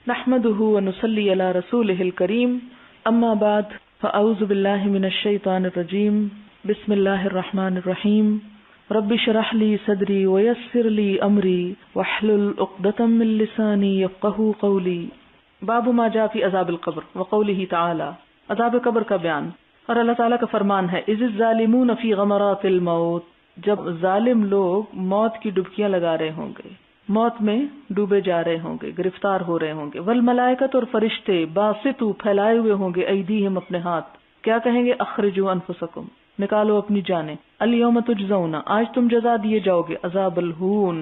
نحمده ونصلي على رسوله الكريم اما بعد فاعوذ بالله من الشيطان الرجيم بسم الله الرحمن الرحيم رب اشرح لي صدري ويسر لي امري واحلل عقدة من لساني يفقهوا قولي. باب ما جاء في عذاب القبر وقوله تعالى. عذاب قبر کا بیان اور اللہ تعالیٰ کا فرمان ہے اذ الظالمون فی غمرات الموت، جب ظالم لوگ موت کی ڈبکیاں لگا رہے ہوں گے، موت میں ڈوبے جا رہے ہوں گے، گرفتار ہو رہے ہوں گے. والملائکۃ، اور فرشتے، باسطوا، پھیلائے ہوئے ہوں گے، ایدیہم، اپنے ہاتھ. کیا کہیں گے؟ اخرجوا انفسکم، نکالو اپنی جانیں. الیوم تجزون، آج تم جزا دیے جاؤ گے. عذاب الہون،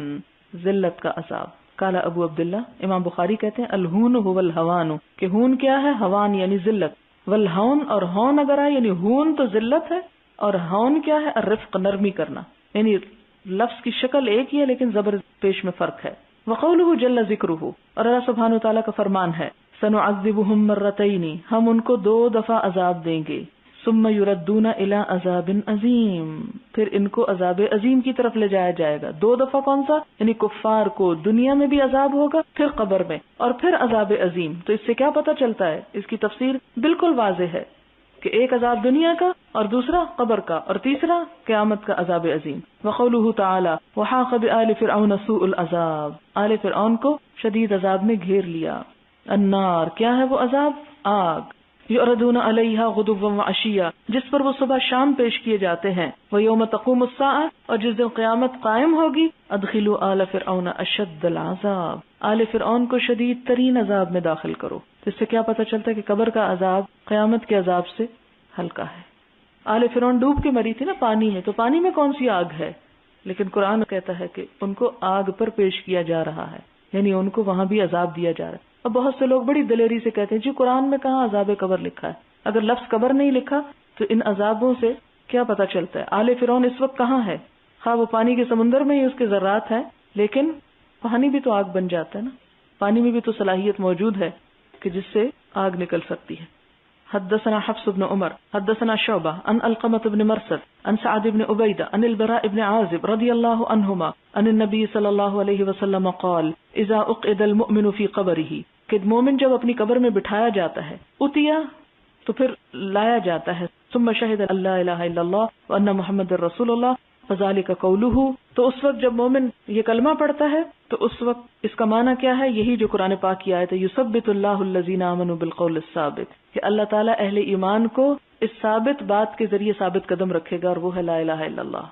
ذلت کا عذاب. قال ابو عبداللہ، امام بخاری کہتے ہیں الہون هو الہوان، کہ ہون کیا ہے؟ ہوان یعنی ذلت. والہون، اور ہون اگر آئے یعنی ہون تو ذلت ہے، اور ہون کیا ہے؟ الرفق، نرمی کرنا. یعنی لفظ کی شکل ایک ہی ہے لیکن زبر پیش میں فرق ہے. وقولہ جل ذکرہ، اور اللہ سبحانہ وتعالیٰ کا فرمان ہے سنعذبہم مرتین، ہم ان کو 2 دفعہ عذاب دیں گے. ثم یردون الی عذاب عظیم، پھر ان کو عذاب عظیم کی طرف لے جایا جائے گا. 2 دفعہ کون سا؟ یعنی کفار کو دنیا میں بھی عذاب ہوگا، پھر قبر میں، اور پھر عذاب عظیم. تو اس سے کیا پتہ چلتا ہے؟ اس کی تفسیر بالکل واضح ہے کہ ایک عذاب دنیا کا اور دوسرا قبر کا اور تیسرا قیامت کا عذاب عظیم. وقولہ تعالی وحاق بآل فرعون سوء العذاب، آل فرعون کو شدید عذاب نے گھیر لیا. النار، کیا ہے وہ عذاب؟ آگ. یعرضون علیہا غدوا وعشیا، جس پر وہ صبح شام پیش کیے جاتے ہیں. ویوم تقوم الساعہ، اور جس دن قیامت قائم ہوگی. ادخلوا آل فرعون اشد العذاب، آل فرعون کو شدید ترین عذاب میں داخل کرو. اس سے کیا پتہ چلتا ہے کہ قبر کا عذاب قیامت کے عذاب سے ہلکا ہے. آل فرعون ڈوب کے مری تھی نا پانی میں، تو پانی میں کون سی آگ ہے؟ لیکن قرآن کہتا ہے کہ ان کو آگ پر پیش کیا جا رہا ہے، یعنی ان کو وہاں بھی عذاب دیا جا رہا ہے. اور بہت سے لوگ بڑی دلیری سے کہتے ہیں جی قرآن میں کہاں عذاب قبر لکھا ہے؟ اگر لفظ قبر نہیں لکھا تو ان عذابوں سے کیا پتہ چلتا ہے؟ آل فرعون اس وقت کہاں ہے؟ خواہ وہ پانی کے سمندر میں ہی اس کے ذرات ہیں، لیکن پانی بھی تو آگ بن جاتا ہے نا، پانی میں بھی تو صلاحیت موجود ہے کہ جس سے آگ نکل سکتی ہے. حدثنا حفص بن عمر حدثنا شعبہ عن علقمة بن مرثد عن سعد بن عبیدہ عن البراء بن عازب رضی اللہ عنہما عن النبی صلی اللہ علیہ وسلم قال اذا اقعد المؤمن فی قبرہ، کہ مومن جب اپنی قبر میں بٹھایا جاتا ہے، اتیا تو پھر لایا جاتا ہے. ثم شہد اللہ الہ الا اللہ وان محمد رسول اللہ فذلک قولہ، تو اس وقت جب مومن یہ کلمہ پڑھتا ہے تو اس وقت اس کا معنی کیا ہے؟ یہی جو قرآن پاک کی آیت ہے یثبت اللہ الذین آمنوا بالقول الثابت، کہ اللہ تعالیٰ اہل ایمان کو اس ثابت بات کے ذریعے ثابت قدم رکھے گا، اور وہ ہے لا الہ الا اللہ.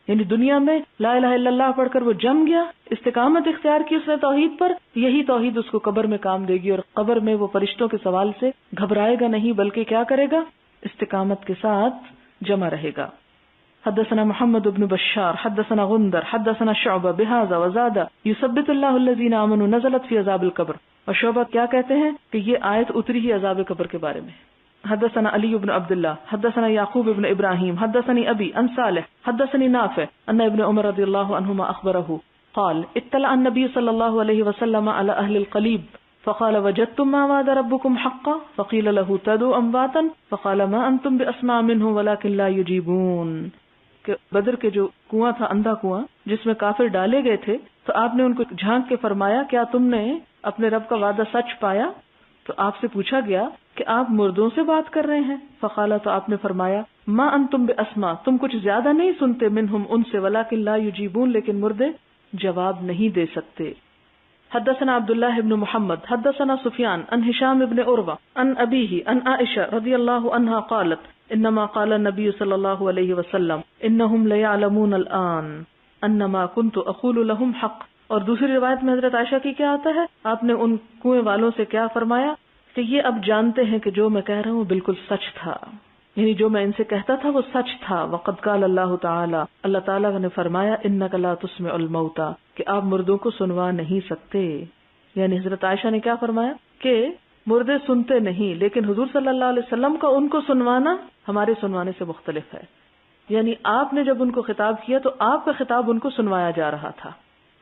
یعنی دنیا میں لا الہ الا اللہ پڑھ کر وہ جم گیا، استقامت اختیار کی اس نے توحید پر، یہی توحید اس کو قبر میں کام دے گی، اور قبر میں وہ فرشتوں کے سوال سے گھبرائے گا نہیں، بلکہ کیا کرے گا؟ استقامت کے ساتھ جمع رہے گا. حدثنا محمد بن بشار حدثنا غندر حدثنا شعبہ بهذا وزاد یثبت اللہ الذین آمنوا نزلت فی عذاب القبر. اور شعبہ کیا کہتے ہیں کہ یہ آیت اتری ہی عذاب قبر کے بارے میں. حدثنا علی بن عبداللہ حدثنا یعقوب بن ابراہیم حدثنی ابی عن صالح حدثنی نافع ان ابن عمر رضی اللہ عنہما اخبرہ قال اطلع النبی صلی اللہ علیہ وسلم علی اہل القلیب فقال وجدتم ما وعد ربكم حقا فقیل له تدعوا امواتا فقال ما انتم باسمع منه ولكن لا يجيبون. کہ بدر کے جو کنواں تھا، اندھا کنواں جس میں کافر ڈالے گئے تھے، تو آپ نے ان کو جھانک کے فرمایا کیا تم نے اپنے رب کا وعدہ سچ پایا؟ تو آپ سے پوچھا گیا کہ آپ مردوں سے بات کر رہے ہیں. فقالا، تو آپ نے فرمایا ما انتم باسمع، تم کچھ زیادہ نہیں سنتے، منہم، ان سے، ولکن لا یجیبون، لیکن مردے جواب نہیں دے سکتے. حدثنا عبداللہ بن محمد حدثنا سفیان عن ہشام بن عروہ عن ابیہ عن عائشہ رضی اللہ عنہا قالت انما قال النبی صلی اللہ علیہ وسلم انہم لیعلمون الآن انما کنت اقول لهم حق. اور دوسری روایت میں حضرت عائشہ کی کیا آتا ہے؟ آپ نے ان کنویں والوں سے کیا فرمایا کہ یہ اب جانتے ہیں کہ جو میں کہہ رہا ہوں بالکل سچ تھا، یعنی جو میں ان سے کہتا تھا وہ سچ تھا. وقد قال اللہ تعالی، اللہ تعالیٰ نے فرمایا انک لا تسمع الموتى، کہ آپ مردوں کو سنوا نہیں سکتے. یعنی حضرت عائشہ نے کیا فرمایا کہ مردے سنتے نہیں، لیکن حضور صلی اللہ علیہ وسلم کا ان کو سنوانا ہمارے سنوانے سے مختلف ہے. یعنی آپ نے جب ان کو خطاب کیا تو آپ کا خطاب ان کو سنوایا جا رہا تھا.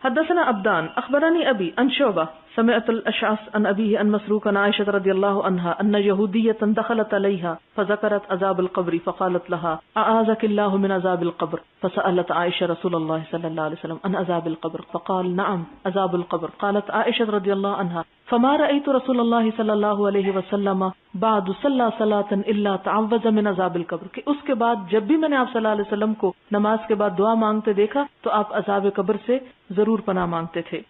حدثنا عبدان اخبرانی ابی عن شعبہ سمعت الاشعث عن ابيه عن مسروق عن عائشة رضي الله عنها ان يهودية دخلت عليها فذكرت عذاب القبر فقالت لها اعاذك الله من عذاب القبر فسألت عائشة رسول الله صلى الله عليه وسلم عن عذاب القبر فقال نعم عذاب القبر. قالت عائشة رضي الله عنها فما رأيت رسول الله صلى الله عليه وسلم بعد صلى صلاة الا تعوذ من عذاب القبر، کہ اس کے بعد جب بھی میں نے آپ صلی اللہ علیہ وسلم کو نماز کے بعد دعا مانگتے دیکھا تو آپ عذاب قبر سے ضرور پناہ مانگتے تھے.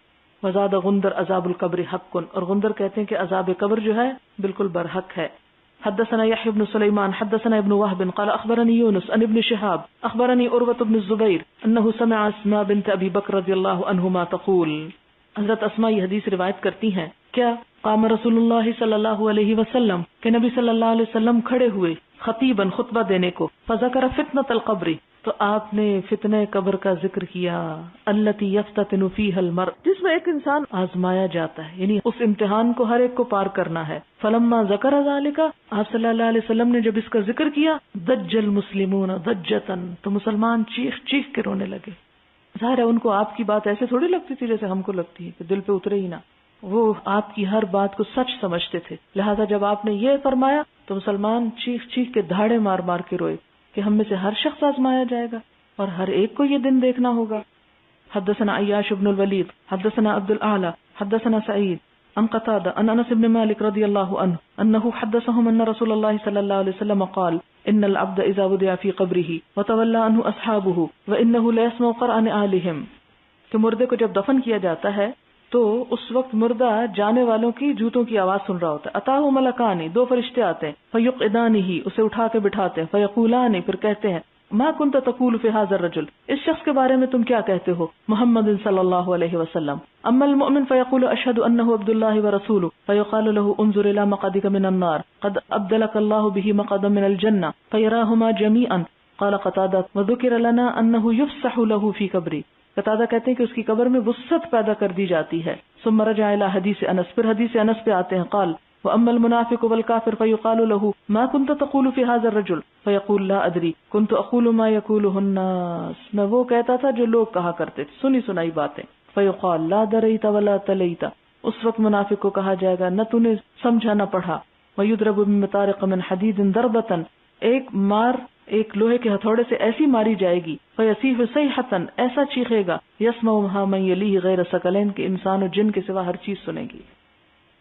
وزاد غندر عذاب القبر حق، اور غندر کہتے ہیں کہ عذاب قبر جو ہے بالکل برحق ہے. حدثنا يحيى بن سليمان حدثنا ابن وهب قال اخبرني يونس عن ابن شهاب اخبرني عروة بن الزبير انه سمع اسماء بنت ابي بكر رضي الله عنهما تقول، حضرت اسماء یہ حدیث روایت کرتی ہیں کیا قام رسول اللہ صلی اللہ علیہ وسلم کہ نبی صلی اللہ علیہ وسلم کھڑے ہوئے خطیبا خطبہ دینے کو، فذکر فتنۃ القبر، تو آپ نے فتنہ قبر کا ذکر کیا، التی یفتتن فیہا المرء، جس میں ایک انسان آزمایا جاتا ہے، یعنی اس امتحان کو ہر ایک کو پار کرنا ہے. فلما ذکر ذالک، آپ صلی اللہ علیہ وسلم نے جب اس کا ذکر کیا، ضج المسلمون ضجۃ، تو مسلمان چیخ چیخ کے رونے لگے. ظاہر ہے ان کو آپ کی بات ایسے تھوڑی لگتی تھی جیسے ہم کو لگتی ہے کہ دل پہ اترے ہی نہ، وہ آپ کی ہر بات کو سچ سمجھتے تھے. لہذا جب آپ نے یہ فرمایا تو مسلمان چیخ چیخ کے دھاڑے مار مار کے روئے کہ ہم میں سے ہر شخص آزمایا جائے گا اور ہر ایک کو یہ دن دیکھنا ہوگا. حدثنا عیاش بن الولید حدثنا عبد الاعلی حدثنا سعید عن قتادہ عن انس بن مالک رضی اللہ عنہ انه حدثهم ان رسول اللہ صلی اللہ علیہ وسلم قال ان العبد اذا وضع في قبره وتولى عنه اصحابه وانه لا يسمع قرآن آلهم، کہ مردے کو جب دفن کیا جاتا ہے تو اس وقت مردہ جانے والوں کی جوتوں کی آواز سن رہا ہوتا ہے. اتاہ ملکانی، دو فرشتے آتے ہیں، فیقعدانہ، اسے اٹھا کے بٹھاتے ہیں، فیقولان، پھر کہتے ہیں ما کنت تقول فی ھذا الرجل، اس شخص کے بارے میں تم کیا کہتے ہو، محمد صلی اللہ علیہ وسلم. اما المؤمن فیقول اشہد انہ عبد اللہ ورسولہ، فیقال له انظر الى مقعدک من النار قد ابدلک اللہ به مقعدا من الجنہ فیراہما جمیعا. قال قتادہ وذکر لنا انہ یفسح له فی قبری، قتادہ کہتے ہیں کہ اس کی قبر میں وسعت پیدا کر دی جاتی ہے. ثم رجع الى حدیث انس، پھر حدیث انس پہ آتے ہیں. قال واما المنافق والكافر فيقال له ما كنت تقول في هذا الرجل فيقول لا ادري كنت اقول ما يقوله الناس، میں وہ کہتا تھا جو لوگ کہا کرتے تھے، سنی سنائی باتیں. فيقال لا دريت ولا تليت، اس وقت منافق کو کہا جائے گا نہ تو نے سمجھا نہ پڑھا. ويضرب بمطارق من حديد ضربة، ایک مار ایک لوہے کے ہتھوڑے سے ایسی ماری جائے گی. فیصیح صیحة، ایسا چیخے گا، یسمعها من یلیہ غیر ثقلین، کہ انسان و جن کے سوا ہر چیز سنے گی.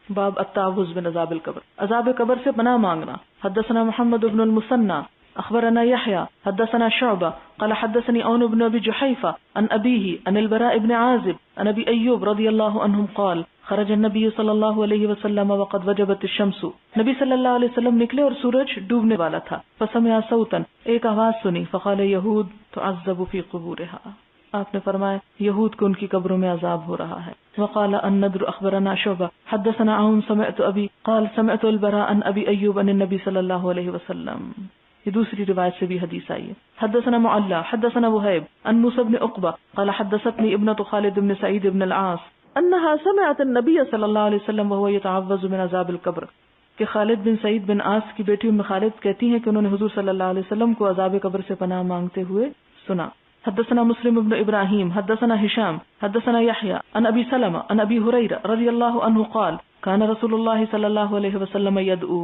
باب التعوذ من عذاب القبر، عذاب قبر سے پناہ مانگنا. حدثنا محمد بن المثنى اخبرنا يحيى حدثنا شعبہ قال حدثني عون بن ابي جحيفة عن ابيه عن البراء بن عازب عن ابي ايوب رضي الله عنهم قال خرج النبي صلی اللہ علیہ وسلم وقد وجبت الشمس، نبی صلی اللہ علیہ وسلم نکلے اور سورج ڈوبنے والا تھا. فسمع صوتا، ایک آواز سنی. فقال یہود تعذب فی قبورها، آپ نے فرمایا یہود کو ان کی قبروں میں عذاب ہو رہا ہے. وقال النضر اخبرنا شعبہ حدثنا عون سمعت ابی قال سمعت البراء عن ابی ایوب عن النبی صلی اللہ علیہ وسلم. یہ دوسری روایت سے بھی حدیث آئی ہے. حدثنا معلى حدثنا وهيب عن موسى بن عقبہ قال حدثتني ابنة خالد بن سعید بن العاص انها سمعت النبي صلی اللہ علیہ وسلم وهو يتعوذ من عذاب القبر، کہ خالد بن سعید بن عاص کی بیٹی ام خالد کہتی ہیں کہ انہوں نے حضور صلی اللہ علیہ وسلم کو عذاب قبر سے پناہ مانگتے ہوئے سنا. حدثنا مسلم بن ابراہیم حدثنا ہشام حدثنا یحییٰ عن ابی سلمہ عن ابی ہریرہ رضی اللہ عنہ قال کان رسول اللہ صلی اللہ علیہ وسلم یدعو،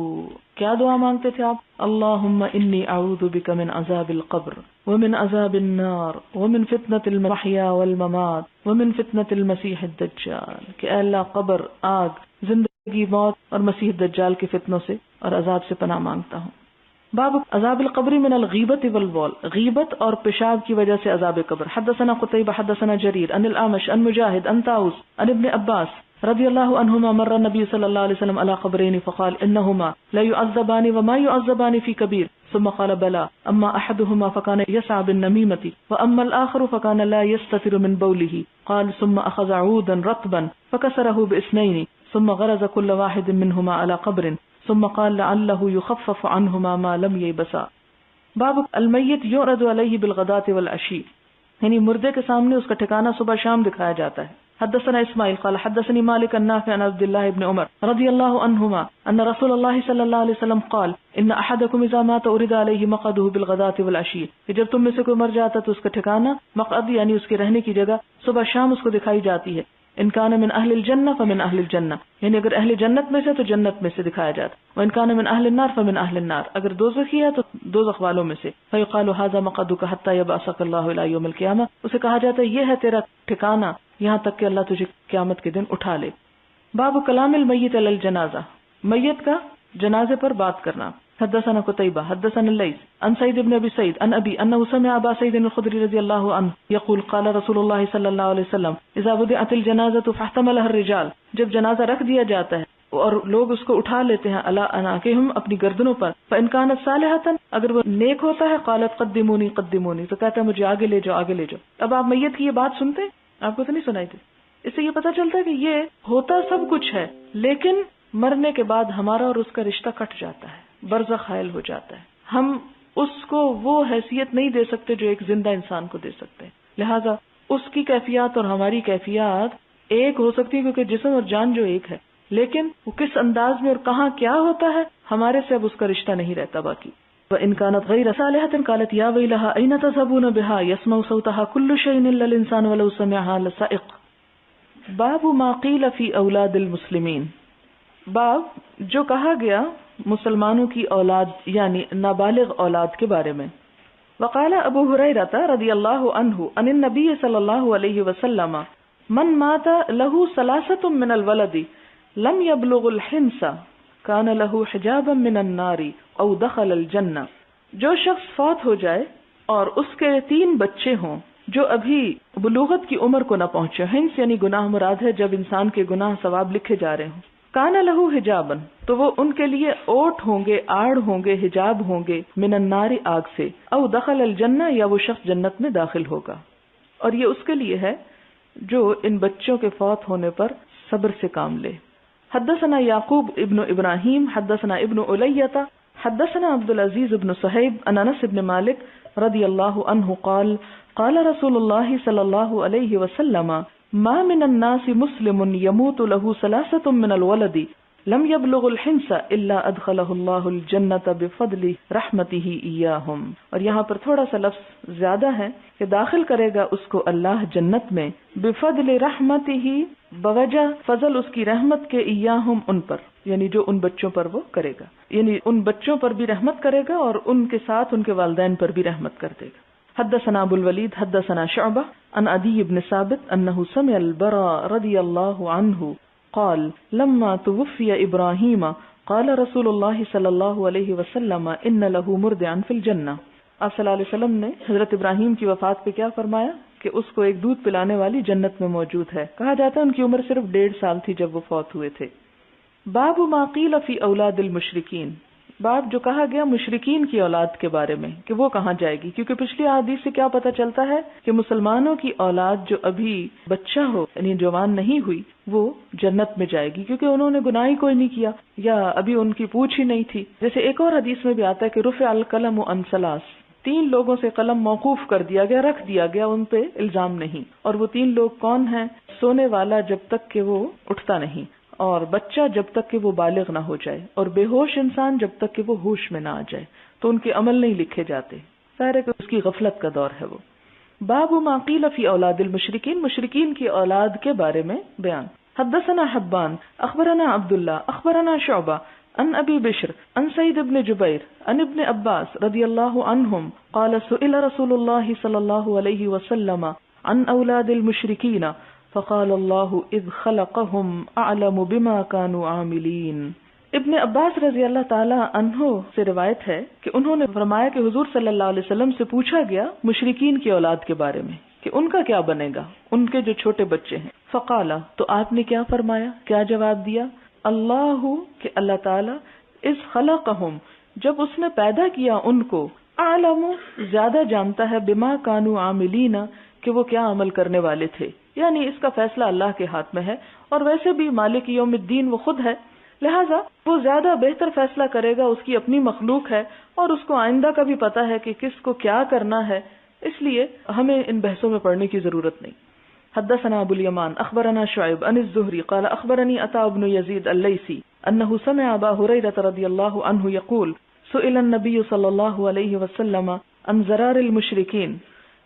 کیا دعا مانگتے تھے آپ؟ اللہم انی اعوذ بک من عذاب القبر ومن عذاب النار ومن فتنة المحیا والممات ومن فتنة المسیح الدجال، کہ اے اللہ قبر، آگ، زندگی، موت اور مسیح الدجال کے فتنوں سے اور عذاب سے پناہ مانگتا ہوں. باب عذاب القبر من الغیبت والبول، غیبت اور پیشاب کی وجہ سے عذاب قبر. حدثنا قتیبہ حدثنا جریر عن الاعمش عن مجاہد عن طاووس عن ابن عباس رضی اللہ عنہما مر النبی صلی اللہ علیہ وسلم على قبرین فقال انہما لا يعذبان وما يعذبان في كبير ثم قال بلى اما احدهما فكان يسعى بالنميمة واما الاخر فكان لا يستتر من بوله. قال ثم اخذ عودا رطبا فكسره باثنين ثم غرز كل واحد منهما على قبر ثم قال لعله يخفف عنهما ما لم ييبسا. باب المیت یعرض علیہ بالغداة والعشی، یعنی مردے کے سامنے اس کا ٹھکانہ صبح شام دکھایا جاتا ہے. حدثنا اسماعیل قال حدثني مالك النافع عن عبد الله بن عمر رضي الله عنهما ان رسول الله صلى الله عليه وسلم قال ان احدكم اذا مات اريد عليه مقعده بالغداة والعشی، کہ جب تم میں سے کوئی مر جاتا تو اس کا ٹھکانہ مقعد یعنی اس کے رہنے کی جگہ صبح شام اس کو دکھائی جاتی ہے. ان کان من اہل الجنہ فمن اہل الجنہ، یعنی اگر اہل جنت میں سے تو جنت میں سے دکھایا جاتا، وان کان من اہل النار فمن اہل النار، اگر دوزخی ہے تو دوزخ والوں میں سے، فیقال ھذا مقعدک حتی یبعثک اللہ الی یوم القیامہ، اسے کہا جاتا ہے یہ ہے تیرا ٹھکانہ یہاں تک کہ اللہ تجھے قیامت کے دن اٹھا لے۔ باب کلام المیت علی الجنازہ، میت کا جنازے پر بات کرنا۔ حدثنا قتيبة حدثنا الليث عن سعيد بن ابي سعيد عن ابي انه سمع ابا سعيد الخدري رضي الله عنه يقول قال رسول الله صلى الله عليه وسلم اذا وضعت الجنازة فاحتملها الرجال، جب جنازہ رکھ دیا جاتا ہے اور لوگ اس کو اٹھا لیتے ہیں على اناقهم اپنی گردنوں پر، فان كانت صالحة اگر وہ نیک ہوتا ہے قالت قدموني قدموني، تو کہتا ہے مجھے آگے لے جاؤ آگے لے جاؤ۔ اب آپ میت کی یہ بات سنتے ہیں، آپ کو تو نہیں سنائی تھی، اس سے یہ پتہ چلتا ہے کہ یہ ہوتا سب کچھ ہے لیکن مرنے کے بعد ہمارا اور اس کا رشتہ کٹ جاتا ہے، برزخ حائل ہو جاتا ہے، ہم اس کو وہ حیثیت نہیں دے سکتے جو ایک زندہ انسان کو دے سکتے ہیں، لہذا اس کی کیفیات اور ہماری کیفیات ایک ہو سکتی ہے کیونکہ جسم اور جان جو ایک ہے، لیکن وہ کس انداز میں اور کہاں کیا ہوتا ہے ہمارے سے اب اس کا رشتہ نہیں رہتا باقی۔ وَإِنْ كَانَتْ غَيْرَ صَالِحَةٍ قَالَتْ يَا وَيْلَهَا أَيْنَ تَذْهَبُونَ بِهَا يَسْمَعُ صَوْتَهَا كُلُّ شَيْءٍ إِلَّا الْإِنسَانَ وَلَوْ سَمِعَهَا لَصَعِقَ۔ باب ما قیل فی اولاد المسلمین، باب جو کہا گیا مسلمانوں کی اولاد یعنی نابالغ اولاد کے بارے میں۔ وقال ابو ہریرہ رضی اللہ عنہ عن النبی صلی اللہ علیہ وسلم من مات له ثلاثة من الولد لم يبلغ الحنس كان له حجابا من النار او دخل الجنہ، جو شخص فوت ہو جائے اور اس کے 3 بچے ہوں جو ابھی بلوغت کی عمر کو نہ پہنچے، ہنس یعنی گناہ مراد ہے جب انسان کے گناہ ثواب لکھے جا رہے ہوں، کان لہو حجابن تو وہ ان کے لیے اوٹ ہوں گے، آڑ ہوں گے، حجاب ہوں گے، من النار آگ سے، او دخل الجنہ یا وہ شخص جنت میں داخل ہوگا، اور یہ اس کے لیے ہے جو ان بچوں کے فوت ہونے پر صبر سے کام لے۔ حدثنا یعقوب ابن ابراہیم حدثنا ابن علیۃ حدثنا عبد العزیز ابن صہیب عن انس ابن مالک رضی اللہ عنہ قال قال رسول اللہ صلی اللہ علیہ وسلم ما من الناس مسلم يموت له 3 من الولد لم يبلغ الحنس الا ادخله الله الجنة بفضل رحمته اياهم، اور یہاں پر تھوڑا سا لفظ زیادہ ہے کہ داخل کرے گا اس کو اللہ جنت میں، بفضل رحمته بوجہ فضل اس کی رحمت کے، ایاہم ان پر یعنی جو ان بچوں پر وہ کرے گا، یعنی ان بچوں پر بھی رحمت کرے گا اور ان کے ساتھ ان کے والدین پر بھی رحمت کر دے گا۔ حدثنا ابو الولید حدثنا شعبہ عن عدی بن ثابت انه سمع البراء رضی اللہ عنہ قال لما توفی ابراہیم قال رسول اللہ صلی اللہ علیہ وسلم ان له مرضعا فی الجنہ، آپ صلی اللہ علیہ وسلم نے حضرت ابراہیم کی وفات پہ کیا فرمایا کہ اس کو ایک دودھ پلانے والی جنت میں موجود ہے، کہا جاتا ہے ان کی عمر صرف 1.5 سال تھی جب وہ فوت ہوئے تھے۔ باب ما قیل فی اولاد المشرکین، باب جو کہا گیا مشرکین کی اولاد کے بارے میں کہ وہ کہاں جائے گی، کیونکہ پچھلی حدیث سے کیا پتہ چلتا ہے کہ مسلمانوں کی اولاد جو ابھی بچہ ہو یعنی جوان نہیں ہوئی وہ جنت میں جائے گی کیونکہ انہوں نے گناہ کوئی نہیں کیا یا ابھی ان کی پوچھ ہی نہیں تھی۔ جیسے ایک اور حدیث میں بھی آتا ہے کہ رفع القلم عن 3، 3 لوگوں سے قلم موقوف کر دیا گیا، رکھ دیا گیا، ان پہ الزام نہیں، اور وہ 3 لوگ کون ہیں؟ سونے والا جب تک کہ وہ اٹھتا نہیں، اور بچہ جب تک کہ وہ بالغ نہ ہو جائے، اور بے ہوش انسان جب تک کہ وہ ہوش میں نہ آ جائے، تو ان کے عمل نہیں لکھے جاتے، ظاہر ہے کہ اس کی غفلت کا دور ہے وہ۔ باب ما قیل فی اولاد المشرکین، مشرکین کی اولاد کے بارے میں بیان۔ حدثنا حبان اخبرنا عبداللہ اخبرنا شعبہ عن ابی بشر عن سعید بن جبیر عن ابن عباس رضی اللہ عنہم قال سئل رسول اللہ صلی اللہ علیہ وسلم عن اولاد المشرکین فقال اللہ اذ خلقهم اعلم بما كانوا عاملین۔ ابن عباس رضی اللہ تعالی عنہ سے روایت ہے کہ انہوں نے فرمایا کہ حضور صلی اللہ علیہ وسلم سے پوچھا گیا مشرکین کی اولاد کے بارے میں کہ ان کا کیا بنے گا، ان کے جو چھوٹے بچے ہیں۔ فقال، تو آپ نے کیا فرمایا، کیا جواب دیا؟ اللہ، کہ اللہ تعالی، اذ خلقهم، جب اس نے پیدا کیا ان کو، اعلم، زیادہ جانتا ہے، بما كانوا عاملین، کہ وہ کیا عمل کرنے والے تھے، یعنی اس کا فیصلہ اللہ کے ہاتھ میں ہے، اور ویسے بھی مالک یوم الدین وہ خود ہے، لہٰذا وہ زیادہ بہتر فیصلہ کرے گا، اس کی اپنی مخلوق ہے اور اس کو آئندہ کا بھی پتا ہے کہ کس کو کیا کرنا ہے، اس لیے ہمیں ان بحثوں میں پڑھنے کی ضرورت نہیں۔ حدثنا ابو الیمان اخبرنا شعیب عن الزہری قال اخبرنی عطاء بن یزید اللیثی انہ سمع ابا ہریرہ رضی اللہ عنہ یقول سئل النبی صلی اللہ علیہ وسلم عن ضرار المشرکین،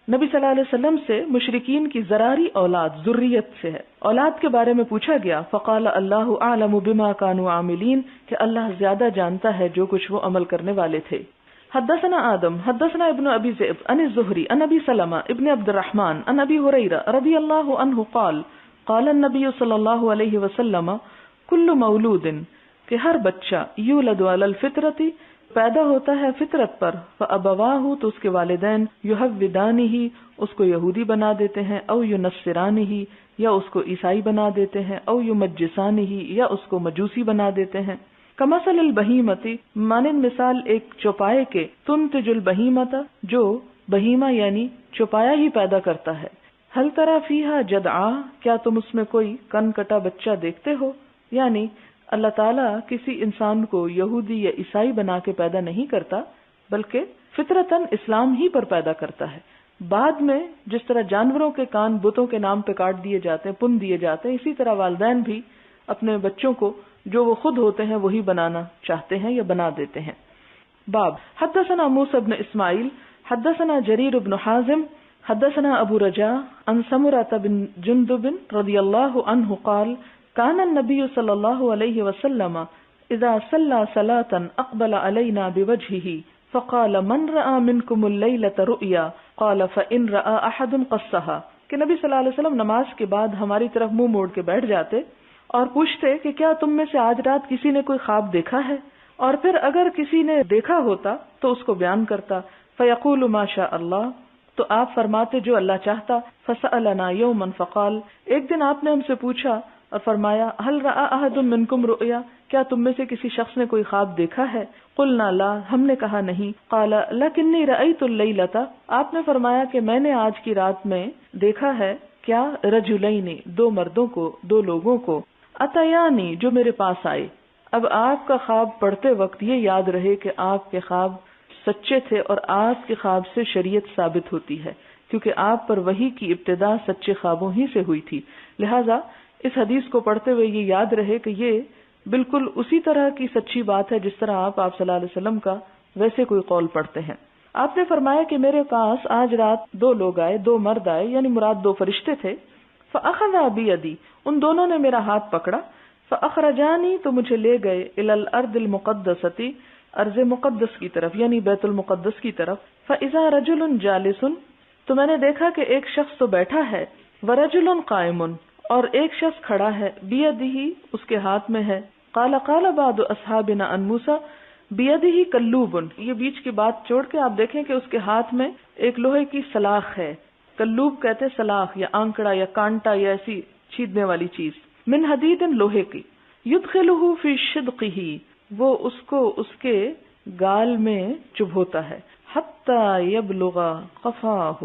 نبی صلی اللہ علیہ وسلم سے مشرکین کی ذراری اولاد ذریت سے ہے، اولاد کے بارے میں پوچھا گیا، فقال اللہ اعلم بما كانوا عاملین، کہ اللہ زیادہ جانتا ہے جو کچھ وہ عمل کرنے والے تھے۔ حدثنا آدم حدثنا ابن ابی ذئب عن الزہری عن ابی سلمہ ابن عبد الرحمن عن ابی ہریرہ رضی اللہ عنہ قال قال النبی صلی اللہ علیہ وسلم کل مولود، کہ ہر بچہ یولد علی الفطرۃ، پیدا ہوتا ہے فطرت پر، فابواہ، تو اس کے والدین، یحودانہ، اس کو یہودی بنا دیتے ہیں، او ینصرانہ، یا اس کو عیسائی بنا دیتے ہیں، او یمجسانہ، یا اس کو مجوسی بنا دیتے ہیں۔ کمثل البہیمۃ، مانند مثال ایک چوپائے کے، تنتج البہیمۃ، جو بہیمہ یعنی چوپایا ہی پیدا کرتا ہے۔ ہل تری فیہا جدعا، کیا تم اس میں کوئی کن کٹا بچہ دیکھتے ہو؟ یعنی اللہ تعالیٰ کسی انسان کو یہودی یا عیسائی بنا کے پیدا نہیں کرتا، بلکہ فطرتاً اسلام ہی پر پیدا کرتا ہے۔ بعد میں جس طرح جانوروں کے کان بتوں کے نام پہ کاٹ دیے جاتے ہیں، پن دیے جاتے ہیں، اسی طرح والدین بھی اپنے بچوں کو جو وہ خود ہوتے ہیں وہی بنانا چاہتے ہیں یا بنا دیتے ہیں۔ باب حدثنا موسیٰ بن اسماعیل حدثنا جریر بن حازم حدثنا ابو رجاء عن سمرة بن جندب رضی اللہ عنہ قال كان النبي صلی اللہ علیہ وسلم اذا صلى صلاة اقبل علينا بوجهه فقال من رأى منكم الليلة رؤيا قال فإن رأى احد قصها، کہ نبی صلی اللہ علیہ وسلم نماز کے بعد ہماری طرف منہ موڑ کے بیٹھ جاتے اور پوچھتے کہ کیا تم میں سے آج رات کسی نے کوئی خواب دیکھا ہے، اور پھر اگر کسی نے دیکھا ہوتا تو اس کو بیان کرتا، فیقول ما شاء اللہ، تو آپ فرماتے جو اللہ چاہتا، فسألنا یوما فقال، ایک دن آپ نے ہم سے پوچھا اور فرمایا هل رأى احد منکم رؤیا، کیا تم میں سے کسی شخص نے کوئی خواب دیکھا ہے؟ قلنا لا، ہم نے کہا نہیں۔ قال لکنی رأیت اللیلۃ، آپ نے فرمایا کہ میں نے آج کی رات میں دیکھا ہے، کیا؟ رجلین، دو مردوں کو، دو لوگوں کو، اتیانی، جو میرے پاس آئے۔ اب آپ کا خواب پڑھتے وقت یہ یاد رہے کہ آپ کے خواب سچے تھے اور آپ کے خواب سے شریعت ثابت ہوتی ہے، کیونکہ آپ پر وحی کی ابتدا سچے خوابوں ہی سے ہوئی تھی، لہذا اس حدیث کو پڑھتے ہوئے یہ یاد رہے کہ یہ بالکل اسی طرح کی سچی بات ہے جس طرح آپ صلی اللہ علیہ وسلم کا ویسے کوئی قول پڑھتے ہیں۔ آپ نے فرمایا کہ میرے پاس آج رات دو لوگ آئے، دو مرد آئے، یعنی مراد دو فرشتے تھے، فأخذا بیدی، ان دونوں نے میرا ہاتھ پکڑا، فأخرجانی، تو مجھے لے گئے، الی الارض المقدسۃ، ارض مقدس کی طرف، یعنی بیت المقدس کی طرف، فاذا رجل جالس، تو میں نے دیکھا کہ ایک شخص تو بیٹھا ہے، ورجل قائم، اور ایک شخص کھڑا ہے، بیدہ، اس کے ہاتھ میں ہے، قال قال بعض اصحابنا عن موسیٰ بیدہ کلوب، یہ بیچ کی بات چھوڑ کے آپ دیکھیں کہ اس کے ہاتھ میں ایک لوہے کی سلاخ ہے، کلوب کہتے سلاخ یا آنکڑا یا کانٹا یا ایسی چھیدنے والی چیز، من حدید، لوہے کی، یدخلہ فی شدقہ، وہ اس کو اس کے گال میں چبھوتا ہے، حتی یبلغ قفاہ،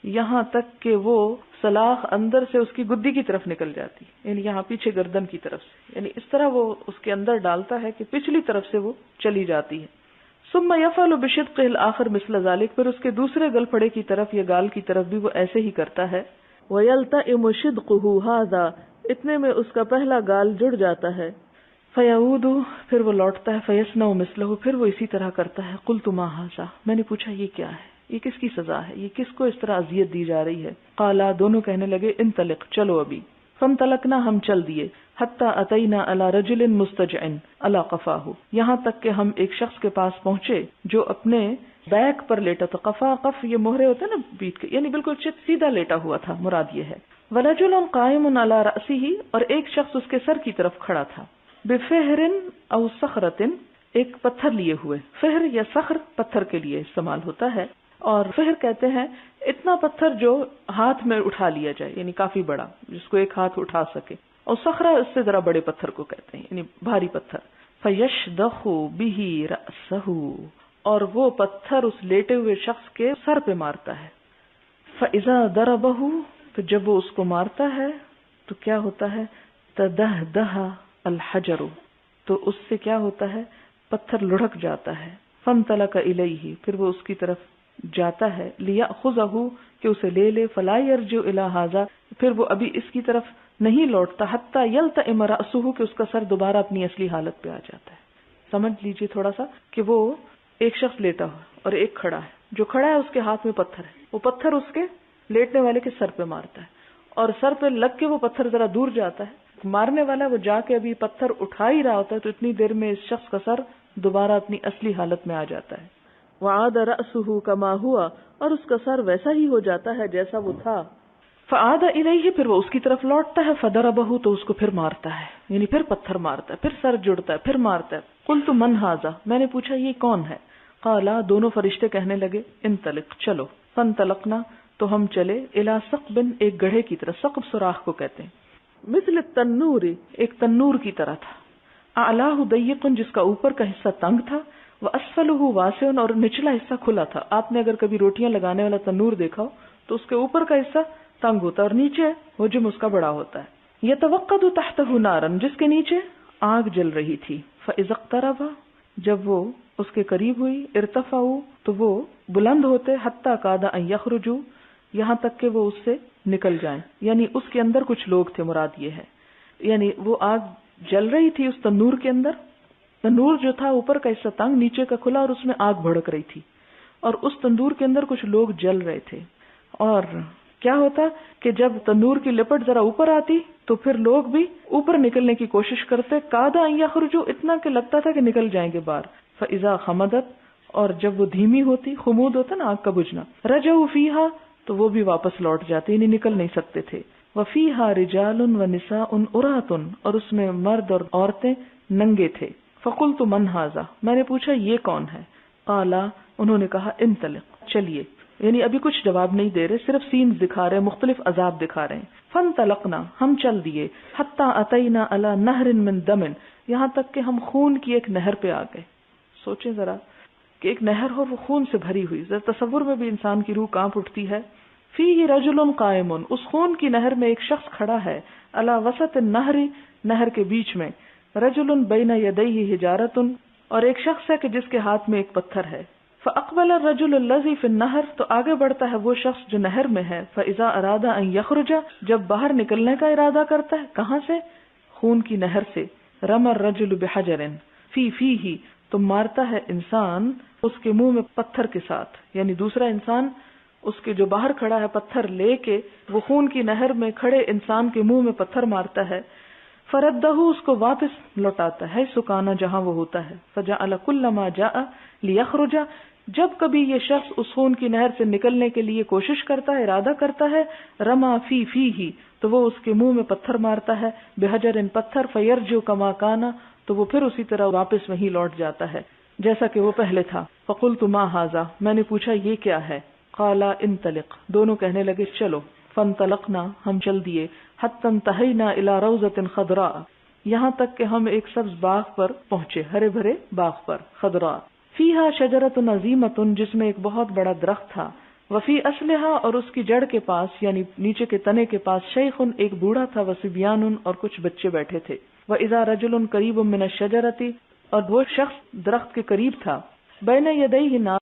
یہاں تک کہ وہ سلاخ اندر سے اس کی گدی کی طرف نکل جاتی، یعنی یہاں پیچھے گردن کی طرف سے، یعنی اس طرح وہ اس کے اندر ڈالتا ہے کہ پچھلی طرف سے وہ چلی جاتی ہے۔ ثم يفعل بشدقه الآخر مثل ذلك، پھر اس کے دوسرے گل پھڑے کی طرف یا گال کی طرف بھی وہ ایسے ہی کرتا ہے، ويلتئم شدقه هذا، اتنے میں اس کا پہلا گال جڑ جاتا ہے، فیعود، پھر وہ لوٹتا ہے، فیصنع مثلہ، پھر وہ اسی طرح کرتا ہے، قلت ما ھذا، میں نے پوچھا یہ کیا ہے، یہ کس کی سزا ہے، یہ کس کو اس طرح اذیت دی جا رہی ہے؟ قالا، دونوں کہنے لگے انطلق، چلو ابھی، فانطلقنا، ہم چل دیے، حتی اتینا علی رجل مستجع علی قفاہ، یہاں تک کہ ہم ایک شخص کے پاس پہنچے جو اپنے بیک پر لیٹا تھا، قفا، قف یہ مہرے ہوتے ہیں نا بیٹ کے، یعنی بالکل سیدھا لیٹا ہوا تھا، مراد یہ ہے، ورجل قائم علی رأسہ، اور ایک شخص اس کے سر کی طرف کھڑا تھا، بفہر او صخرۃ، ایک پتھر لیے ہوئے، فہر یا صخر پتھر کے لیے استعمال ہوتا ہے، اور فہر کہتے ہیں اتنا پتھر جو ہاتھ میں اٹھا لیا جائے، یعنی کافی بڑا جس کو ایک ہاتھ اٹھا سکے، اور صخرہ اس سے ذرا بڑے پتھر کو کہتے ہیں، یعنی بھاری پتھر، فیشدخ بہ رأسہ، اور وہ پتھر اس لیٹے ہوئے شخص کے سر پہ مارتا ہے، فاذا ضربہ، تو جب وہ اس کو مارتا ہے تو کیا ہوتا ہے، تدہدہ الحجر، تو اس سے کیا ہوتا ہے، پتھر لڑھک جاتا ہے، فانطلق الیہ، پھر وہ اس کی طرف جاتا ہے، لیأخذہ، کہ اسے لے لے، فلا یرجع الی ھذا، پھر وہ ابھی اس کی طرف نہیں لوٹتا، حتی یلتئم رأسہ، کہ اس کا سر دوبارہ اپنی اصلی حالت پہ آ جاتا ہے۔ سمجھ لیجئے تھوڑا سا کہ وہ ایک شخص لیٹا ہوا اور ایک کھڑا ہے، جو کھڑا ہے اس کے ہاتھ میں پتھر ہے، وہ پتھر اس کے لیٹنے والے کے سر پہ مارتا ہے، اور سر پہ لگ کے وہ پتھر ذرا دور جاتا ہے، مارنے والا وہ جا کے ابھی پتھر اٹھا ہی رہا ہوتا ہے تو اتنی دیر میں اس شخص کا سر دوبارہ اپنی اصلی حالت میں آ جاتا ہے. وعاد رأسه كما هو، اور اس کا سر ویسا ہی ہو جاتا ہے جیسا وہ تھا. فعاد الیہ، پھر وہ اس کی طرف لوٹتا ہے. فضربہ، تو اس کو پھر مارتا ہے، یعنی پھر پتھر مارتا ہے، پھر سر جڑتا ہے، پھر مارتا ہے. قلت من ھذا، میں نے پوچھا یہ کون ہے؟ قالا، دونوں فرشتے کہنے لگے انطلق، چلو. فانطلقنا، تو ہم چلے. الی ثقب، ایک گڑھے کی طرف. ثقب سوراخ کو کہتے ہیں. مثل التنور، ایک تنور کی طرح تھا. اعلاہ ضیق، جس کا اوپر کا حصہ تنگ تھا. واسفلہ واسع، اور نچلا حصہ کھلا تھا. آپ نے اگر کبھی روٹیاں لگانے والا تنور دیکھا ہو تو اس کے اوپر کا حصہ تنگ ہوتا ہے اور نیچے حجم اس کا بڑا ہوتا ہے. یتوقد تحتہ نارا، جس کے نیچے آگ جل رہی تھی. فاذا اقترب، جب وہ اس کے قریب ہوئی. ارتفعوا، تو وہ بلند ہوتے. حتی کاد ان یخرجوا، یہاں تک کہ وہ اس سے نکل جائیں. یعنی اس کے اندر کچھ لوگ تھے، مراد یہ ہے. یعنی وہ آگ جل رہی تھی اس تنور کے اندر. تنور جو تھا اوپر کا حصہ تنگ، نیچے کا کھلا، اور اس میں آگ بھڑک رہی تھی. اور اس تندور کے اندر کچھ لوگ جل رہے تھے. اور کیا ہوتا کہ جب تندور کی لپٹ ذرا اوپر آتی تو پھر لوگ بھی اوپر نکلنے کی کوشش کرتے. کادا ان یخرجوا، اتنا کہ لگتا تھا کہ نکل جائیں گے باہر. فاذا خمدت، اور جب وہ دھیمی ہوتی، خمود ہوتا نا آگ کا بجھنا. رجعوا فیہا، تو وہ بھی واپس لوٹ جاتے، یعنی نکل نہیں سکتے تھے. وفیہا رجال ونساء عراۃ، اور اس میں مرد اور عورتیں ننگے تھے. فقلت من ھذا، میں نے پوچھا یہ کون ہے؟ قالا، انہوں نے کہا انطلق، چلیے. یعنی ابھی کچھ جواب نہیں دے رہے، صرف سینز دکھا رہے، مختلف عذاب دکھا رہے ہیں. فانطلقنا، ہم چل دیے. حتی اتینا علی نہر من دم، یہاں تک کہ ہم خون کی ایک نہر پہ آ گئے. سوچیں ذرا کہ ایک نہر ہو وہ خون سے بھری ہوئی، ذرا تصور میں بھی انسان کی روح کانپ اٹھتی ہے. فیہ رجل قائم، اس خون کی نہر میں ایک شخص کھڑا ہے. علی وسط النہر، نہر کے بیچ میں. رجل بین یدیہ حجارۃ، اور ایک شخص ہے کہ جس کے ہاتھ میں ایک پتھر ہے. فاقبل الرجل الذی فی النہر، تو آگے بڑھتا ہے وہ شخص جو نہر میں ہے. فاذا اراد ان یخرج، جب باہر نکلنے کا ارادہ کرتا ہے. کہاں سے؟ خون کی نہر سے. رمى الرجل بحجر فی فیہ، تو مارتا ہے انسان اس کے منہ میں پتھر کے ساتھ. یعنی دوسرا انسان اس کے جو باہر کھڑا ہے پتھر لے کے وہ خون کی نہر میں کھڑے انسان کے منہ میں پتھر مارتا ہے. فردہ، اس کو واپس لوٹاتا ہے سکانا، جہاں وہ ہوتا ہے. فجعل کل ما جاء لیخرج، جب کبھی یہ شخص اس خون کی نہر سے نکلنے کے لیے کوشش کرتا ہے، ارادہ کرتا ہے. رما فی فیہ، تو وہ اس کے منہ میں پتھر مارتا ہے. بحجر، پتھر. فیرجع کما کانا، تو وہ پھر اسی طرح واپس وہیں لوٹ جاتا ہے جیسا کہ وہ پہلے تھا. فقلت ما ھذا، میں نے پوچھا یہ کیا ہے؟ قالا انطلق، دونوں کہنے لگے چلو. فانطلقنا، ہم چل دیے. حتی انتہینا الی روضۃ خضراء، یہاں تک کہ ہم ایک سبز باغ پر پہنچے، ہرے بھرے باغ پر. خضراء فیہا شجرۃ عظیمۃ، جس میں ایک بہت بڑا درخت تھا. وفی اصلہا، اور اس کی جڑ کے پاس یعنی نیچے کے تنے کے پاس. شیخ، ایک بوڑھا تھا. وصبیان، اور کچھ بچے بیٹھے تھے. واذا رجل قریب من الشجرۃ، اور وہ شخص درخت کے قریب تھا. بین یدیہ نار،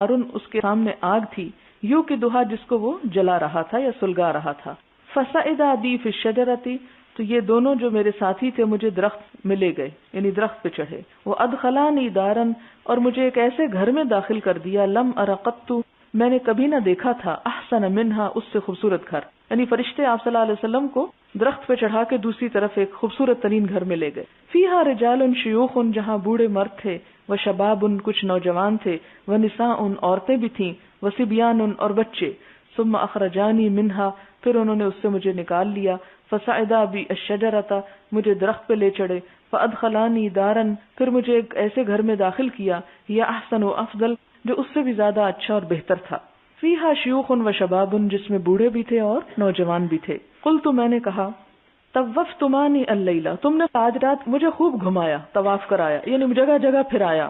اس کے سامنے آگ تھی. یوں کہ دہا، جس کو وہ جلا رہا تھا یا سلگا رہا تھا. فصعدا بی فی الشجرۃ، تو یہ دونوں جو میرے ساتھی تھے مجھے درخت میں لے گئے، یعنی درخت پہ چڑھے. وہ ادخلانی دارا، اور مجھے ایک ایسے گھر میں داخل کر دیا. لم ار قط، میں نے کبھی نہ دیکھا تھا. احسن منہا، اس سے خوبصورت گھر. یعنی فرشتے آپ صلی اللہ علیہ وسلم کو درخت پہ چڑھا کے دوسری طرف ایک خوبصورت ترین گھر میں لے گئے. فیہا رجال شیوخ، جہاں بوڑھے مرد تھے. وشباب، کچھ نوجوان تھے. ونساء، عورتیں بھی تھیں. وصبیان، اور بچے. ثم اخرجانی منہا، پھر انہوں نے اس سے مجھے نکال لیا. فصعدا بی الشجرۃ، مجھے درخت پہ لے چڑھے. فادخلانی دارا، پھر مجھے ایک ایسے گھر میں داخل کیا. یا احسن و افضل، جو اس سے بھی زیادہ اچھا اور بہتر تھا. فیہا شیوخ و شباب، جس میں بوڑھے بھی تھے اور نوجوان بھی تھے. قلت، میں نے کہا طوفتمانی اللیلہ، تم نے آج رات مجھے خوب گھمایا، طواف کرایا، یعنی جگہ جگہ پھرایا.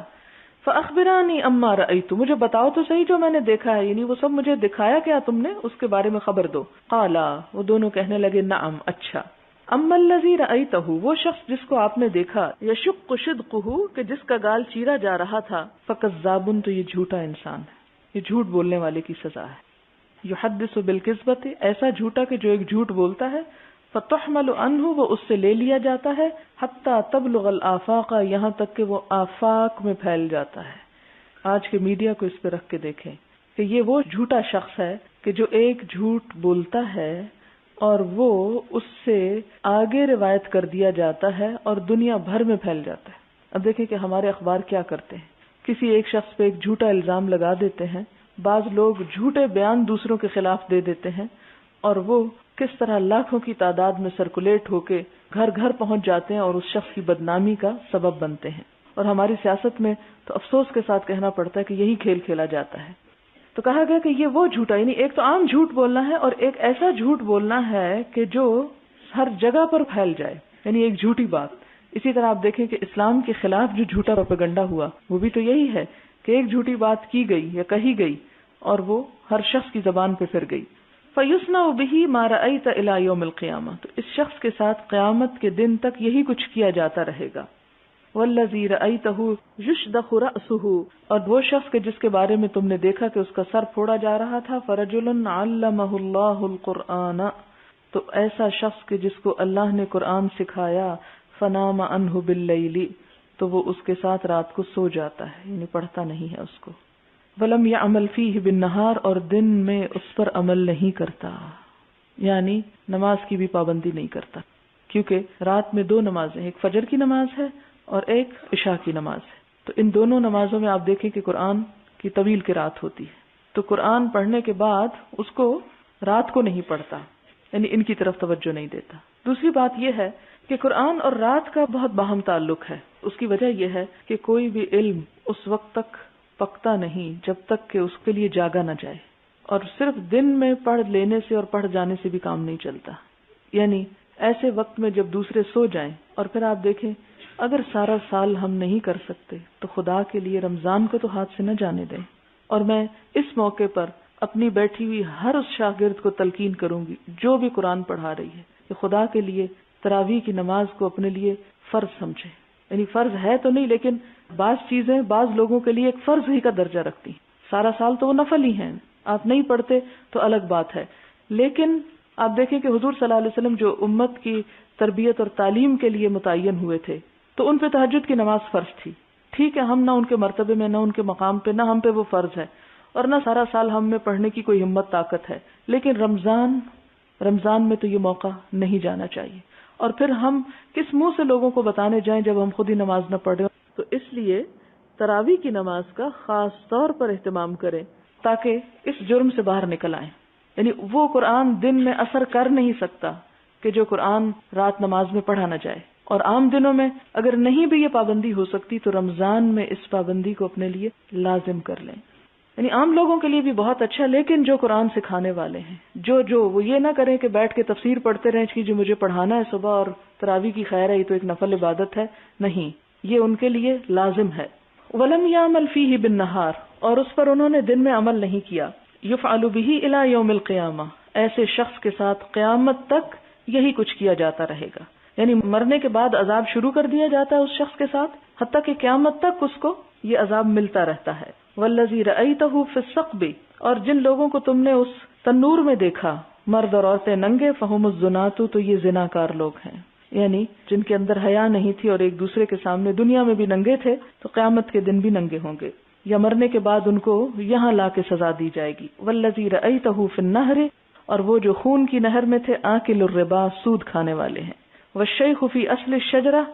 فاخبرانی اما رأیت، مجھے بتاؤ تو صحیح جو میں نے دیکھا ہے، یعنی وہ سب مجھے دکھایا کیا تم نے، اس کے بارے میں خبر دو. قالا، وہ دونوں کہنے لگے نعم، اچھا. اما الذی رأیتہ، وہ شخص جس کو آپ نے دیکھا. یشق شدقہ، کہ جس کا گال چیرا جا رہا تھا. فکذاب، تو یہ جھوٹا انسان ہے، یہ جھوٹ بولنے والے کی سزا ہے. یحدث بالکذبۃ، ایسا جھوٹا کہ جو ایک جھوٹ بولتا ہے، فتحمل عنہ، وہ اس سے لے لیا جاتا ہے، حتی تبلغ الآفاق، یہاں تک کہ وہ آفاق میں پھیل جاتا ہے. آج کے میڈیا کو اس پہ رکھ کے دیکھیں کہ یہ وہ جھوٹا شخص ہے کہ جو ایک جھوٹ بولتا ہے اور وہ اس سے آگے روایت کر دیا جاتا ہے اور دنیا بھر میں پھیل جاتا ہے. اب دیکھیں کہ ہمارے اخبار کیا کرتے ہیں، کسی ایک شخص پہ ایک جھوٹا الزام لگا دیتے ہیں، بعض لوگ جھوٹے بیان دوسروں کے خلاف دے دیتے ہیں اور وہ کس طرح لاکھوں کی تعداد میں سرکولیٹ ہو کے گھر گھر پہنچ جاتے ہیں اور اس شخص کی بدنامی کا سبب بنتے ہیں. اور ہماری سیاست میں تو افسوس کے ساتھ کہنا پڑتا ہے کہ یہی کھیل کھیلا جاتا ہے. تو کہا گیا کہ یہ وہ جھوٹا، یعنی ایک تو عام جھوٹ بولنا ہے اور ایک ایسا جھوٹ بولنا ہے کہ جو ہر جگہ پر پھیل جائے، یعنی ایک جھوٹی بات. اسی طرح آپ دیکھیں کہ اسلام کے خلاف جو جھوٹا پروپیگنڈا ہوا وہ بھی تو یہی ہے کہ ایک جھوٹی بات کی گئی یا کہی گئی اور وہ ہر شخص کی زبان پہ پھر گئی. فَيُصْنَعُ بِهِ مَا رَأَيْتَ إِلَى يَوْمِ الْقِيَامَةِ، تو اس شخص کے ساتھ قیامت کے دن تک یہی کچھ کیا جاتا رہے گا. وَالَّذِي رَأَيْتَهُ يُشْدَخُ رَأْسُهُ، اور وہ شخص کے جس کے بارے میں تم نے دیکھا کہ اس کا سر پھوڑا جا رہا تھا، فَرَجُلٌ عَلَّمَهُ اللَّهُ الْقُرْآنَ، تو ایسا شخص کہ جس کو اللہ نے قرآن سکھایا، فَنَامَ عَنْهُ بِاللَّيْلِ، تو وہ اس کے ساتھ رات کو سو جاتا ہے، یعنی پڑھتا نہیں ہے اس کو. وَلَمْ يَعْمَلْ فِيهِ بِالنَّهَارِ، اور دن میں اس پر عمل نہیں کرتا، یعنی نماز کی بھی پابندی نہیں کرتا، کیونکہ رات میں دو نمازیں، ایک فجر کی نماز ہے اور ایک عشاء کی نماز ہے. تو ان دونوں نمازوں میں آپ دیکھیں کہ قرآن کی طویل قرات ہوتی ہے. تو قرآن پڑھنے کے بعد اس کو رات کو نہیں پڑھتا، یعنی ان کی طرف توجہ نہیں دیتا. دوسری بات یہ ہے کہ قرآن اور رات کا بہت باہم تعلق ہے. اس کی وجہ یہ ہے کہ کوئی بھی علم اس وقت تک پکتا نہیں جب تک کہ اس کے لیے جاگا نہ جائے، اور صرف دن میں پڑھ لینے سے اور پڑھ جانے سے بھی کام نہیں چلتا. یعنی ایسے وقت میں جب دوسرے سو جائیں، اور پھر آپ دیکھیں اگر سارا سال ہم نہیں کر سکتے تو خدا کے لیے رمضان کو تو ہاتھ سے نہ جانے دیں. اور میں اس موقع پر اپنی بیٹھی ہوئی ہر اس شاگرد کو تلقین کروں گی جو بھی قرآن پڑھا رہی ہے کہ خدا کے لیے تراویح کی نماز کو اپنے لیے فرض سمجھے. یعنی فرض ہے تو نہیں، لیکن بعض چیزیں بعض لوگوں کے لیے ایک فرض ہی کا درجہ رکھتی ہیں. سارا سال تو وہ نفل ہی ہیں، آپ نہیں پڑھتے تو الگ بات ہے. لیکن آپ دیکھیں کہ حضور صلی اللہ علیہ وسلم جو امت کی تربیت اور تعلیم کے لیے متعین ہوئے تھے تو ان پہ تہجد کی نماز فرض تھی. ٹھیک ہے، ہم نہ ان کے مرتبے میں، نہ ان کے مقام پہ، نہ ہم پہ وہ فرض ہے، اور نہ سارا سال ہم میں پڑھنے کی کوئی ہمت طاقت ہے. لیکن رمضان میں تو یہ موقع نہیں جانا چاہیے. اور پھر ہم کس منہ سے لوگوں کو بتانے جائیں جب ہم خود ہی نماز نہ پڑھیں. تو اس لیے تراویح کی نماز کا خاص طور پر اہتمام کریں تاکہ اس جرم سے باہر نکل آئیں. یعنی وہ قرآن دن میں اثر کر نہیں سکتا کہ جو قرآن رات نماز میں پڑھا نہ جائے. اور عام دنوں میں اگر نہیں بھی یہ پابندی ہو سکتی تو رمضان میں اس پابندی کو اپنے لیے لازم کر لیں. یعنی عام لوگوں کے لیے بھی بہت اچھا، لیکن جو قرآن سکھانے والے ہیں جو وہ یہ نہ کریں کہ بیٹھ کے تفسیر پڑھتے رہیں کہ جو مجھے پڑھانا ہے صبح اور تراویح کی خیر ہے، یہ تو ایک نفل عبادت ہے. نہیں، یہ ان کے لیے لازم ہے. وَلَمْ يَعْمَلْ فِيهِ بِالنَّهَارِ، اور اس پر انہوں نے دن میں عمل نہیں کیا. يُفْعَلُ بِهِ إِلَى يَوْمِ الْقِيَامَةِ، ایسے شخص کے ساتھ قیامت تک یہی کچھ کیا جاتا رہے گا. یعنی مرنے کے بعد عذاب شروع کر دیا جاتا ہے اس شخص کے ساتھ، حتیٰ کہ قیامت تک اس کو یہ عذاب ملتا رہتا ہے. وَالَّذِي رَأَيْتَهُ فِي الثَّقْبِ، اور جن لوگوں کو تم نے اس تنور میں دیکھا، مرد اور عورتیں ننگے، فَهُمُ الزُّنَاتُ، تو یہ زناکار لوگ ہیں. یعنی جن کے اندر حیا نہیں تھی اور ایک دوسرے کے سامنے دنیا میں بھی ننگے تھے تو قیامت کے دن بھی ننگے ہوں گے، یا مرنے کے بعد ان کو یہاں لا کے سزا دی جائے گی. وَالَّذِي رَأَيْتَهُ فِي النَّهْرِ، اور وہ جو خون کی نہر میں تھے، آکل الربا، سود کھانے والے ہیں. والشیخ فی اصل الشجرہ،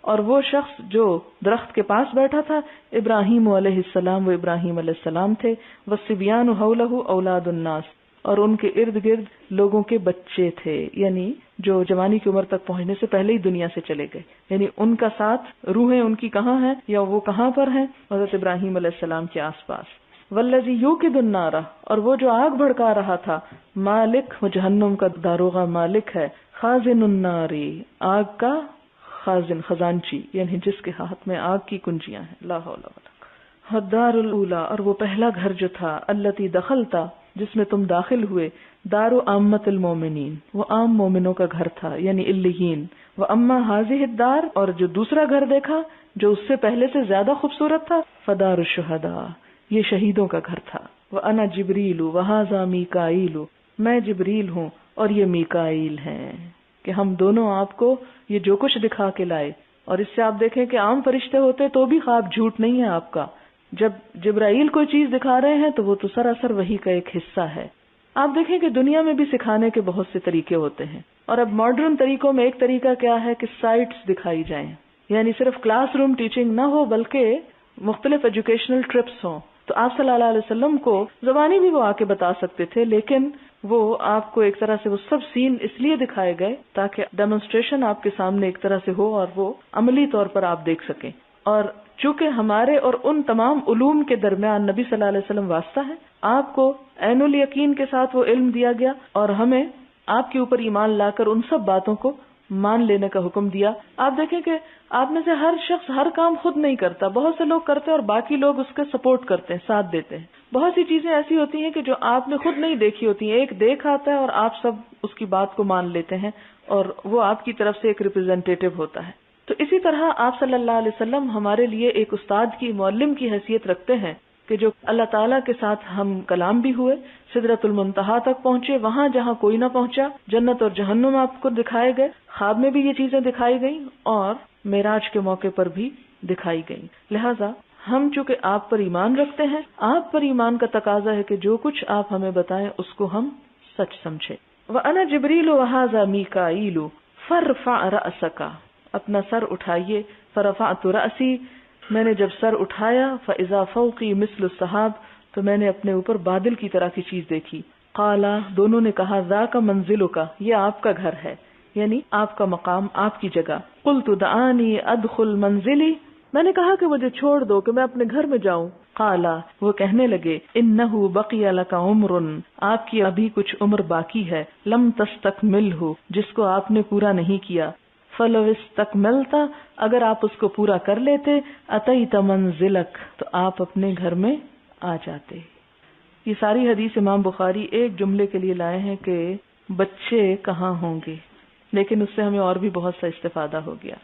اور وہ شخص جو درخت کے پاس بیٹھا تھا، ابراہیم علیہ السلام، وہ ابراہیم علیہ السلام تھے. والصبیان حولہ اولاد الناس، اور ان کے ارد گرد لوگوں کے بچے تھے، یعنی جو جوانی کی عمر تک پہنچنے سے پہلے ہی دنیا سے چلے گئے. یعنی ان کا ساتھ روحیں ان کی کہاں ہیں یا وہ کہاں پر ہیں؟ حضرت ابراہیم علیہ السلام کے آس پاس. والذی یوقد النار، اور وہ جو آگ بھڑکا رہا تھا، مالک، وہ جہنم کا داروغہ مالک ہے. خازن النار، آگ کا خازن، خزانچی، یعنی جس کے ہاتھ میں آگ کی کنجیاں ہیں. لا حول ولا قوة. الدار الاولی، اور وہ پہلا گھر جو تھا، التی دخلتا، جس میں تم داخل ہوئے، دار عامت المومنین، وہ عام مومنوں کا گھر تھا، یعنی علیین. واما هذه الدار، اور جو دوسرا گھر دیکھا جو اس سے پہلے سے زیادہ خوبصورت تھا، فدار الشہداء، یہ شہیدوں کا گھر تھا. وَأَنَا جِبْرِيلُ وَهَذَا مِيکائیل، میں جبریل ہوں اور یہ میکائیل ہیں، کہ ہم دونوں آپ کو یہ جو کچھ دکھا کے لائے. اور اس سے آپ دیکھیں کہ عام فرشتے ہوتے تو بھی خواب جھوٹ نہیں ہے آپ کا. جب جبرائیل کوئی چیز دکھا رہے ہیں تو وہ تو سراسر وحی کا ایک حصہ ہے. آپ دیکھیں کہ دنیا میں بھی سکھانے کے بہت سے طریقے ہوتے ہیں، اور اب ماڈرن طریقوں میں ایک طریقہ کیا ہے کہ سائٹس دکھائی جائیں، یعنی صرف کلاس روم ٹیچنگ نہ ہو بلکہ مختلف ایجوکیشنل ٹرپس ہوں. تو آپ صلی اللہ علیہ وسلم کو زبانی بھی وہ آ کے بتا سکتے تھے، لیکن وہ آپ کو ایک طرح سے وہ سب سین اس لیے دکھائے گئے تاکہ ڈیمونسٹریشن آپ کے سامنے ایک طرح سے ہو اور وہ عملی طور پر آپ دیکھ سکیں. اور چونکہ ہمارے اور ان تمام علوم کے درمیان نبی صلی اللہ علیہ وسلم واسطہ ہے، آپ کو عین الیقین کے ساتھ وہ علم دیا گیا اور ہمیں آپ کے اوپر ایمان لا کر ان سب باتوں کو مان لینے کا حکم دیا. آپ دیکھیں کہ آپ میں سے ہر شخص ہر کام خود نہیں کرتا، بہت سے لوگ کرتے ہیں اور باقی لوگ اس کا سپورٹ کرتے ہیں، ساتھ دیتے ہیں. بہت سی چیزیں ایسی ہوتی ہیں کہ جو آپ نے خود نہیں دیکھی ہوتی ہیں، ایک دیکھ آتا ہے اور آپ سب اس کی بات کو مان لیتے ہیں اور وہ آپ کی طرف سے ایک ریپرزینٹیٹو ہوتا ہے. تو اسی طرح آپ صلی اللہ علیہ وسلم ہمارے لیے ایک استاد کی، معلم کی حیثیت رکھتے ہیں کہ جو اللہ تعالیٰ کے ساتھ ہم کلام بھی ہوئے، سدرۃ المنتہا تک پہنچے، وہاں جہاں کوئی نہ پہنچا، جنت اور جہنم آپ کو دکھائے گئے، خواب میں بھی یہ چیزیں دکھائی گئیں اور معراج کے موقع پر بھی دکھائی گئیں. لہذا ہم چونکہ آپ پر ایمان رکھتے ہیں، آپ پر ایمان کا تقاضا ہے کہ جو کچھ آپ ہمیں بتائیں اس کو ہم سچ سمجھیں. وَأَنَا جِبْرِيلُ وَهَذَا مِيکائیل فَارْفَعْ رَأْسَكَ، اپنا سر اٹھائیے. فَرَفَعْتُ رَأْسِي، میں نے جب سر اٹھایا، فَإِذَا فَوْقِي مِثْلُ السَّحَابِ، تو میں نے اپنے اوپر بادل کی طرح کی چیز دیکھی. قالا، دونوں نے کہا، ذاک منزلک، یہ آپ کا گھر ہے، یعنی آپ کا مقام، آپ کی جگہ. قلت دعانی ادخل منزلی، میں نے کہا کہ مجھے چھوڑ دو کہ میں اپنے گھر میں جاؤں. قالا، وہ کہنے لگے، انہ بقی لک عمر، آپ کی ابھی کچھ عمر باقی ہے، لم تستکملہ، جس کو آپ نے پورا نہیں کیا. فلو استکملت، اگر آپ اس کو پورا کر لیتے، اتیت منزلک، تو آپ اپنے گھر میں آ جاتے. یہ ساری حدیث امام بخاری ایک جملے کے لیے لائے ہیں کہ بچے کہاں ہوں گے، لیکن اس سے ہمیں اور بھی بہت سا استفادہ ہو گیا.